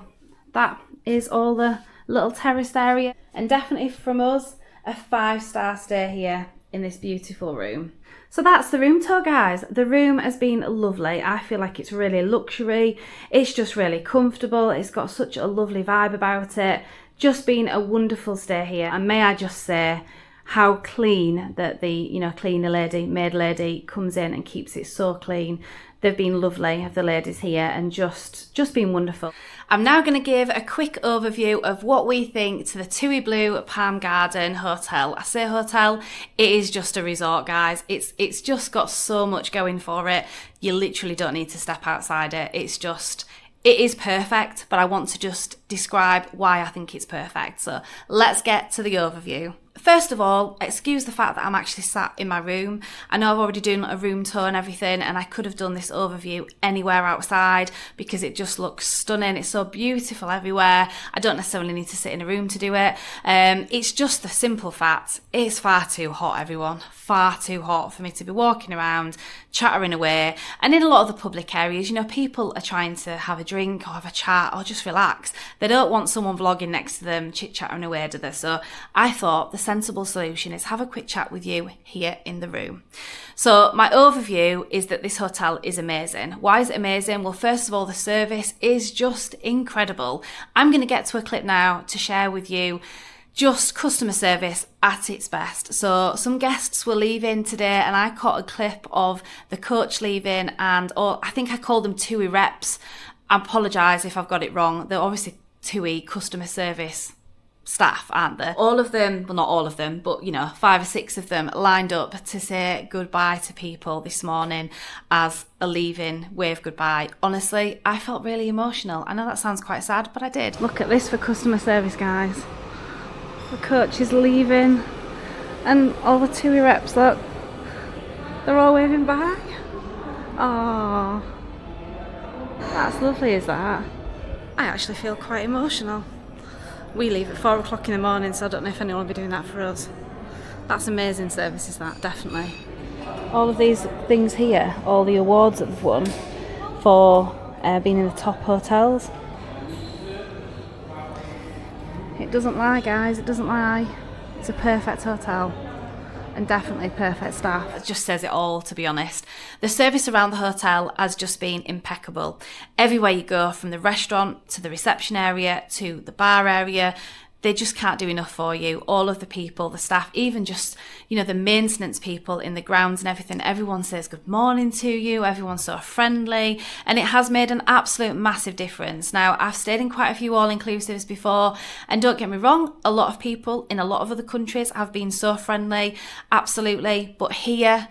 that is all the little terraced area, and definitely from us, a 5-star stay here in this beautiful room. So that's the room tour, guys. The room has been lovely. I feel like it's really luxury. It's just really comfortable. It's got such a lovely vibe about it. Just been a wonderful stay here. And may I just say how clean that the, you know, cleaner lady, maid lady comes in and keeps it so clean. They've been lovely, of the ladies here, and just been wonderful. I'm now going to give a quick overview of what we think to the TUI BLUE Palm Garden Hotel. I say hotel, it is just a resort, guys. It's just got so much going for it. You literally don't need to step outside it. It is perfect, but I want to just describe why I think it's perfect. So let's get to the overview. First of all, excuse the fact that I'm actually sat in my room. I know I've already done a room tour and everything, and I could have done this overview anywhere outside because it just looks stunning. It's so beautiful everywhere. I don't necessarily need to sit in a room to do it. It's just the simple fact, it's far too hot, everyone. Far too hot for me to be walking around, chattering away. And in a lot of the public areas, you know, people are trying to have a drink or have a chat or just relax. They don't want someone vlogging next to them, chit-chatting away, do they? So I thought the sensible solution is have a quick chat with you here in the room. So my overview is that this hotel is amazing. Why is it amazing? Well, first of all, the service is just incredible. I'm going to get to a clip now to share with you just customer service at its best. So some guests were leaving today and I caught a clip of the coach leaving, and I think I called them TUI reps. I apologise if I've got it wrong. They're obviously TUI customer service staff, aren't they? All of them, well, not all of them, but you know, 5 or 6 of them lined up to say goodbye to people this morning as a leaving wave goodbye. Honestly, I felt really emotional. I know that sounds quite sad, but I did. Look at this for customer service, guys. The coach is leaving and all the TUI reps, look, they're all waving back. Oh, that's lovely, is that? I actually feel quite emotional. We leave at 4 o'clock in the morning, so I don't know if anyone will be doing that for us. That's amazing service, is that? Definitely. All of these things here, all the awards that they've won for being in the top hotels. It doesn't lie, guys, it doesn't lie. It's a perfect hotel. And definitely perfect staff. It just says it all, to be honest. The service around the hotel has just been impeccable. Everywhere you go, from the restaurant to the reception area to the bar area, they just can't do enough for you. All of the people, the staff, even just, you know, the maintenance people in the grounds and everything, everyone says good morning to you, everyone's so friendly, and it has made an absolute massive difference. Now, I've stayed in quite a few all-inclusives before, and don't get me wrong, a lot of people in a lot of other countries have been so friendly, absolutely, but here,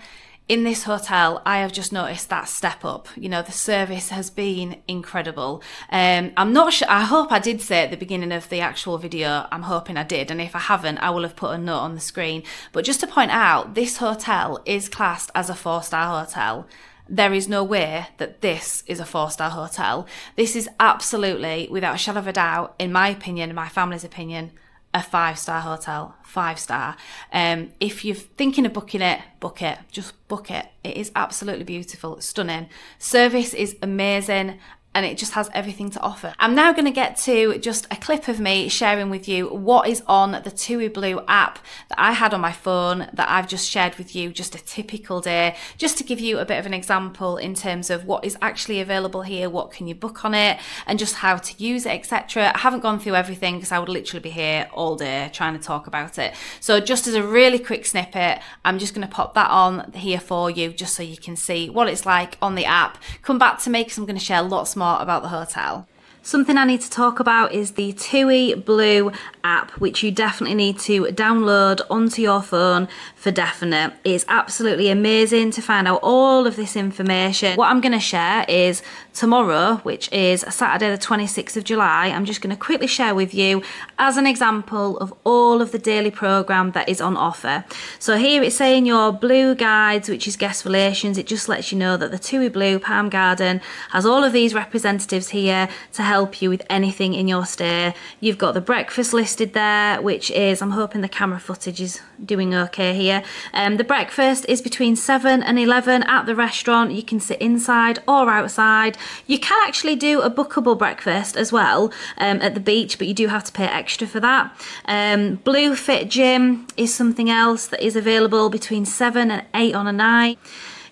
In this hotel, I have just noticed that step up. You know, the service has been incredible. I'm not sure, I hope I did say at the beginning of the actual video, I'm hoping I did, and if I haven't, I will have put a note on the screen. But just to point out, this hotel is classed as a 4-star hotel. There is no way that this is a 4-star hotel. This is absolutely, without a shadow of a doubt, in my opinion, in my family's opinion, a 5-star hotel, 5-star. If you're thinking of booking it, book it, just book it. It is absolutely beautiful, stunning. Service is amazing, and it just has everything to offer. I'm now going to get to just a clip of me sharing with you what is on the TUI Blue app that I had on my phone that I've just shared with you, just a typical day, just to give you a bit of an example in terms of what is actually available here, what can you book on it, and just how to use it, etc. I haven't gone through everything because I would literally be here all day trying to talk about it. So just as a really quick snippet, I'm just going to pop that on here for you just so you can see what it's like on the app. Come back to me because I'm going to share lots more about the hotel. Something I need to talk about is the TUI Blue app, which you definitely need to download onto your phone for definite. It's absolutely amazing to find out all of this information. What I'm going to share is tomorrow, which is Saturday the 26th of July, I'm just going to quickly share with you as an example of all of the daily programme that is on offer. So here it's saying your Blue Guides, which is guest relations. It just lets you know that the TUI Blue Palm Garden has all of these representatives here to help you with anything in your stay. You've got the breakfast listed there, which is, I'm hoping the camera footage is doing okay here. The breakfast is between 7 and 11 at the restaurant. You can sit inside or outside. You can actually do a bookable breakfast as well at the beach, but you do have to pay extra for that. Blue Fit Gym is something else that is available between 7 and 8 on a night.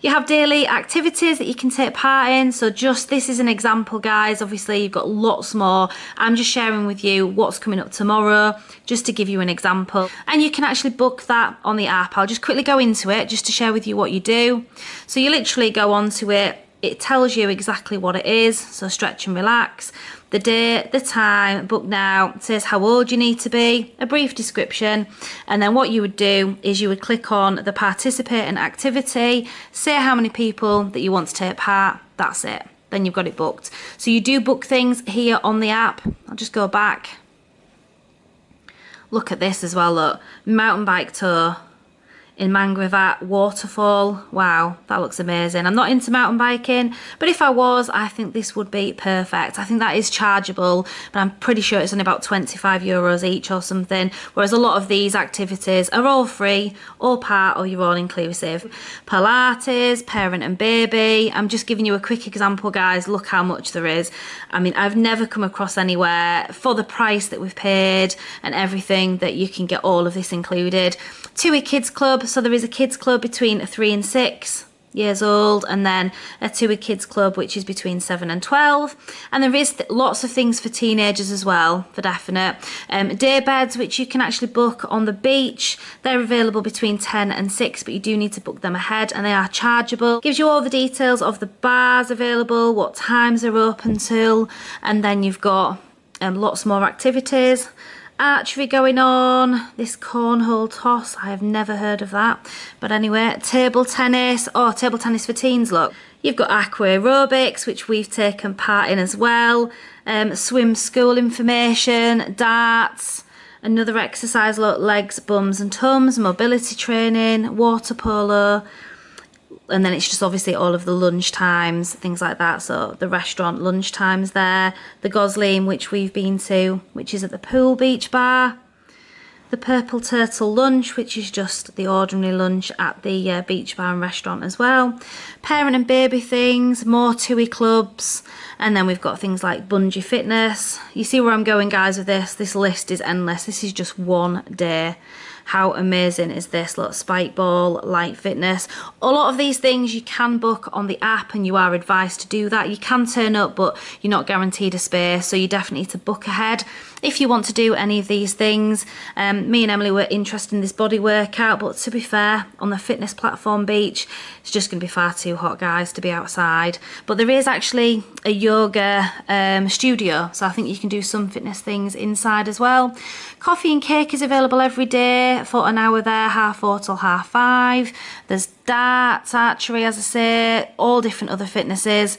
You have daily activities that you can take part in. So just this is an example, guys. Obviously, you've got lots more. I'm just sharing with you what's coming up tomorrow, just to give you an example. And you can actually book that on the app. I'll just quickly go into it just to share with you what you do. So you literally go onto it. It tells you exactly what it is. So stretch and relax. The date, the time, book now. It says how old you need to be, a brief description, and then what you would do is you would click on the participating activity, say how many people that you want to take part, that's it. Then you've got it booked. So you do book things here on the app. I'll just go back. Look at this as well, look. Mountain bike tour in Mangravat waterfall. Wow, that looks amazing. I'm not into mountain biking, but if I was, I think this would be perfect. I think that is chargeable, but I'm pretty sure it's only about 25 euros each or something, whereas a lot of these activities are all free, all part or you're all inclusive. Pilates, parent and baby. I'm just giving you a quick example, guys. Look how much there is. I mean, I've never come across anywhere for the price that we've paid and everything that you can get all of this included. TUI Kids Club. So there is a kids club between 3 and 6 years old, and then a TUI Kids Club which is between 7 and 12, and there is lots of things for teenagers as well, for definite. Day beds which you can actually book on the beach. They're available between 10 and 6, but you do need to book them ahead, and they are chargeable. Gives you all the details of the bars available, what times they're open till, and then you've got lots more activities. Archery going on, this cornhole toss, I have never heard of that, but anyway, table tennis, table tennis for teens, look. You've got aqua aerobics, which we've taken part in as well, swim school information, darts, another exercise, look, legs, bums and tums, mobility training, water polo, and then it's just obviously all of the lunch times, things like that. So the restaurant lunch times there, the Gosling, which we've been to, which is at the pool beach bar, the Purple Turtle lunch, which is just the ordinary lunch at the beach bar and restaurant as well. Parent and baby things, more TUI clubs, and then we've got things like bungee fitness. You see where I'm going, guys, with this? This list is endless. This is just one day. How amazing is this? Look, spike ball, light fitness. A lot of these things you can book on the app, and you are advised to do that. You can turn up, but you're not guaranteed a space, so you definitely need to book ahead if you want to do any of these things. Me and Emily were interested in this body workout, but to be fair, on the fitness platform beach, it's just going to be far too hot, guys, to be outside. But there is actually a yoga studio, so I think you can do some fitness things inside as well. Coffee and cake is available every day. play for an hour there, 4:30 till 5:30. There's darts, archery, as I say, all different other fitnesses.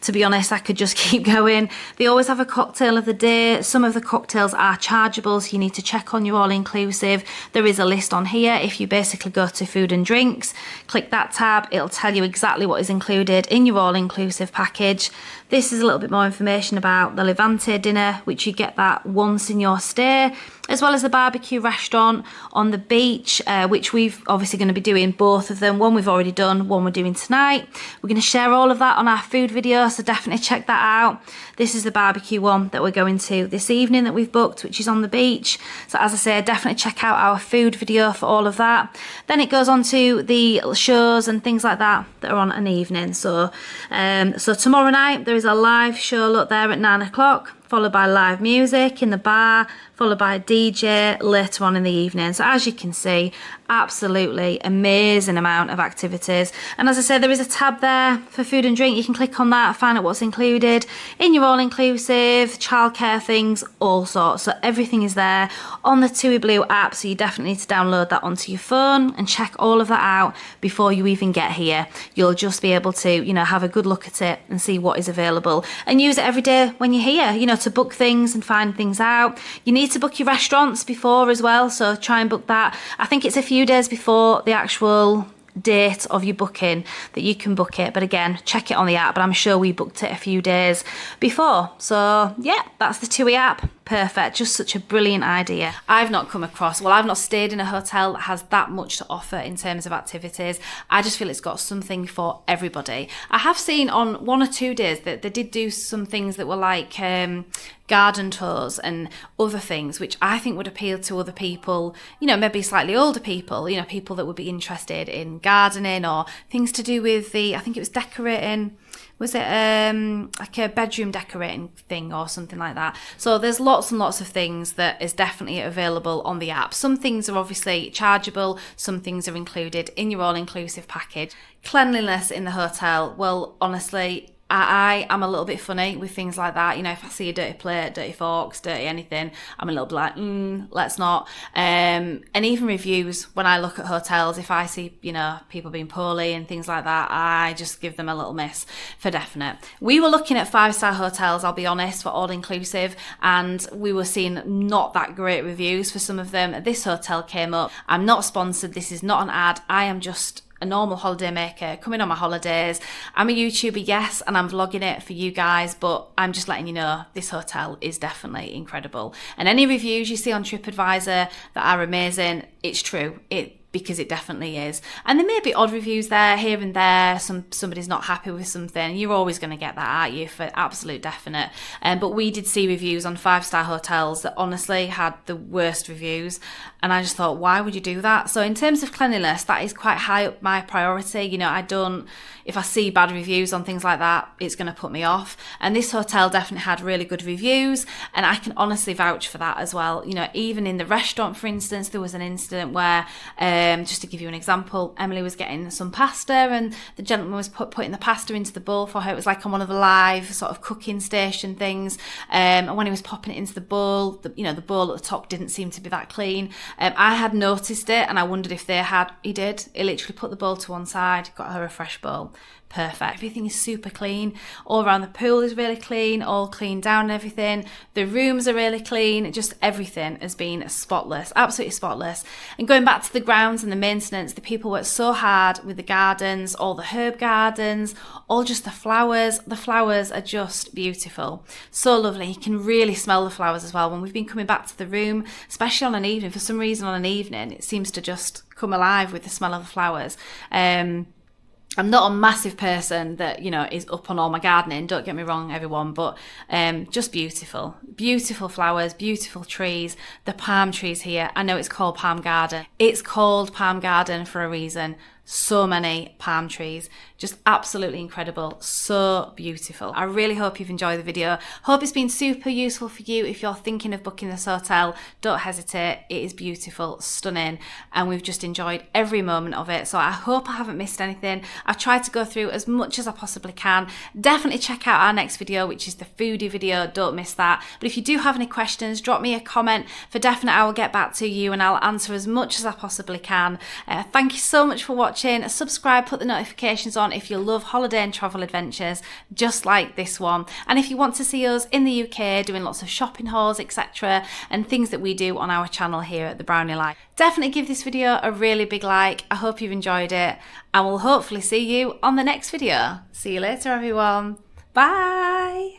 To be honest, I could just keep going. They always have a cocktail of the day. Some of the cocktails are chargeable, so you need to check on your all-inclusive. There is a list on here. If you basically go to food and drinks, click that tab, it'll tell you exactly what is included in your all-inclusive package. This is a little bit more information about the Levante dinner, which you get that once in your stay, as well as the barbecue restaurant on the beach, which we've obviously going to be doing both of them. One we've already done, one we're doing tonight. We're going to share all of that on our food video, so definitely check that out. This is the barbecue one that we're going to this evening that we've booked, which is on the beach. So as I say, definitely check out our food video for all of that. Then it goes on to the shows and things like that that are on an evening. So tomorrow night there is a live show up there at 9 o'clock, followed by live music in the bar, followed by a DJ later on in the evening. So as you can see, absolutely amazing amount of activities. And as I said, there is a tab there for food and drink. You can click on that, find out what's included in your all-inclusive, childcare things, all sorts. So everything is there on the TUI Blue app, so you definitely need to download that onto your phone and check all of that out before you even get here. You'll just be able to, you know, have a good look at it and see what is available and use it every day when you're here, you know, to book things and find things out. You need to book your restaurants before as well, so try and book that. I think it's a few days before the actual date of your booking that you can book it, but again, check it on the app, but I'm sure we booked it a few days before. So yeah, that's the TUI app. Perfect, just such a brilliant idea. I've not stayed in a hotel that has that much to offer in terms of activities. I just feel it's got something for everybody. I have seen on 1 or 2 days that they did do some things that were like garden tours and other things, which I think would appeal to other people, you know, maybe slightly older people, you know, people that would be interested in gardening or things to do with I think it was decorating. Was it like a bedroom decorating thing or something like that? So there's lots and lots of things that is definitely available on the app. Some things are obviously chargeable, some things are included in your all-inclusive package. Cleanliness in the hotel, well, honestly, I am a little bit funny with things like that. You know, if I see a dirty plate, dirty forks, dirty anything, I'm a little bit like, let's not. And even reviews, when I look at hotels, if I see, you know, people being poorly and things like that, I just give them a little miss for definite. We were looking at 5-star hotels, I'll be honest, for all-inclusive, and we were seeing not that great reviews for some of them. This hotel came up. I'm not sponsored. This is not an ad. I am just a normal holiday maker coming on my holidays. I'm a YouTuber, yes, and I'm vlogging it for you guys, but I'm just letting you know this hotel is definitely incredible. And any reviews you see on TripAdvisor that are amazing, it's true. Because it definitely is. And there may be odd reviews there, here and there. Somebody's not happy with something. You're always going to get that, aren't you? For absolute definite. But we did see reviews on 5-star hotels that honestly had the worst reviews. And I just thought, why would you do that? So in terms of cleanliness, that is quite high up my priority. You know, if I see bad reviews on things like that, it's going to put me off. And this hotel definitely had really good reviews. And I can honestly vouch for that as well. You know, even in the restaurant, for instance, there was an incident where, just to give you an example, Emily was getting some pasta and the gentleman was putting the pasta into the bowl for her. It was like on one of the live sort of cooking station things. And when he was popping it into the bowl, the bowl at the top didn't seem to be that clean. I had noticed it and I wondered if he did. He literally put the bowl to one side, got her a fresh bowl. Perfect. Everything is super clean. All around the pool is really clean, all cleaned down and everything. The rooms are really clean. Just everything has been spotless, absolutely spotless. And going back to the grounds and the maintenance, the people worked so hard with the gardens, all the herb gardens, all just the flowers. The flowers are just beautiful. So lovely. You can really smell the flowers as well. When we've been coming back to the room, especially on an evening, for some reason on an evening, it seems to just come alive with the smell of the flowers. I'm not a massive person that, you know, is up on all my gardening, don't get me wrong, everyone, but just beautiful. Beautiful flowers, beautiful trees, the palm trees here. I know it's called Palm Garden. It's called Palm Garden for a reason. so many palm trees, just absolutely incredible, so beautiful. I really hope you've enjoyed the video. Hope it's been super useful for you. If you're thinking of booking this hotel, don't hesitate. It is beautiful, stunning, and we've just enjoyed every moment of it. So I hope I haven't missed anything. I've tried to go through as much as I possibly can. Definitely check out our next video, which is the foodie video. Don't miss that. But if you do have any questions, drop me a comment. For definite, I will get back to you and I'll answer as much as I possibly can. Thank you so much for watching. Subscribe, put the notifications on if you love holiday and travel adventures just like this one. And if you want to see us in the UK doing lots of shopping hauls, etc., and things that we do on our channel here at The Brownie Life, definitely give this video a really big like. I hope you've enjoyed it, and we'll hopefully see you on the next video. See you later, everyone. Bye.